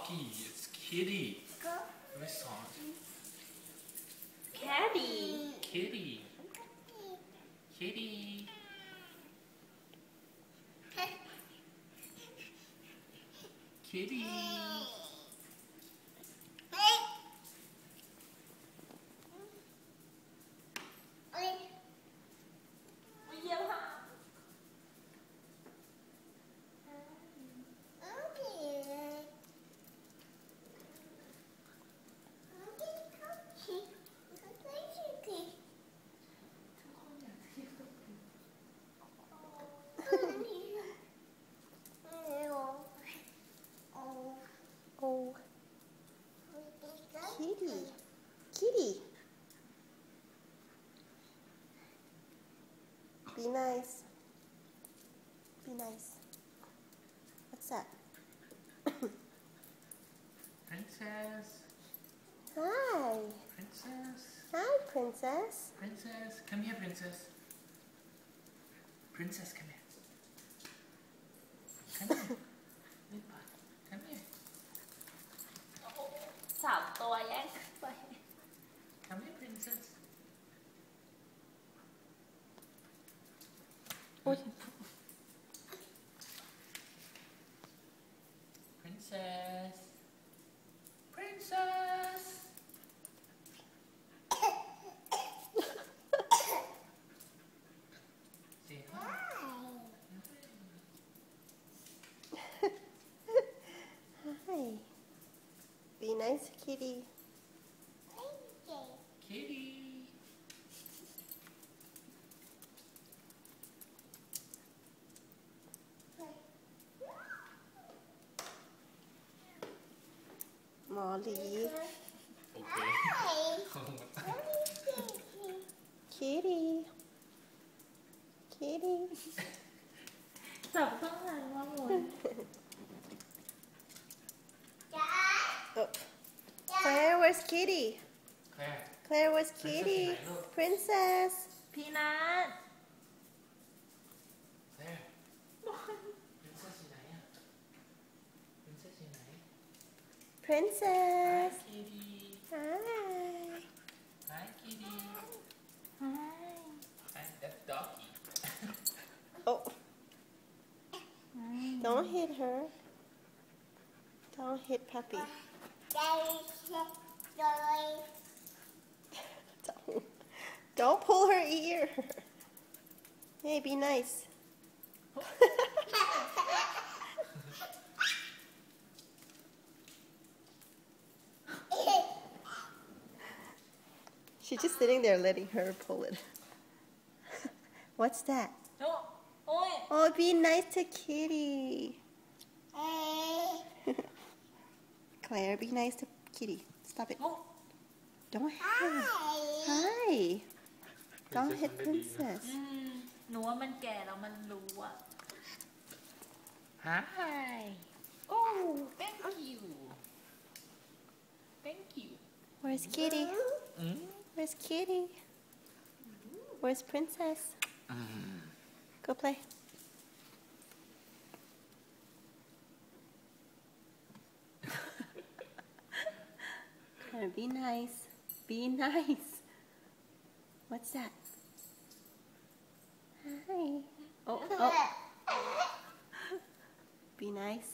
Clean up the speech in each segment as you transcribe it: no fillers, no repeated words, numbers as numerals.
doggy. It's kitty. Very soft. Caddy. Kitty. Kitty. Kitty. Oh, kitty, kitty. Be nice. Be nice. What's that? Princess. Hi. Princess. Hi, princess. Princess. Come here, princess. Princess, come here. Come here. Come here. 3 ตัวแย่งไป Come here, princess. Princess. Princess. Say hi. Hi. Be nice, kitty. Kitty. Molly. Okay. Kitty. Kitty. จับข้างหลังมาหมุน Oh. Claire, where's Kitty? Claire. Claire, where's Kitty? Princess. พี่นัท Claire. Princess อยู่ไหนอ่ะ Princess อยู่ไหน Princess. Hi, Kitty. Hi. Hi, Kitty. ใช่ Hi, that's doggy. Oh. Don't hit her. Don't hit puppy. Don't pull her ear. Hey, be nice. She's just sitting there letting her pull it. What's that? โอ้ย Oh, be nice to Kitty. Claire, be nice to Kitty. Stop it. Don't hit her. Hi. Don't hit Princess. หนูว่ามันแก่แล้วมันรู้อะ Hi. Oh, thank you. Thank you. Where's Kitty? Where's Kitty? Where's Princess? Go play. Be nice. Be nice. What's that? Hi. Oh, oh. Be nice.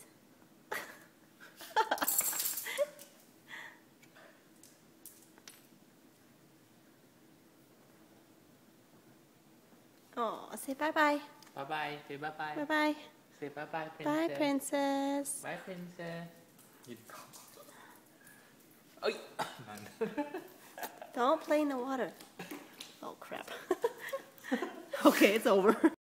Oh, say bye-bye. Bye-bye. Say bye-bye. Bye-bye. Say bye-bye, princess. Bye, princess. Bye, princess. You Oh, Don't play in the water. Oh, crap. Okay, it's over.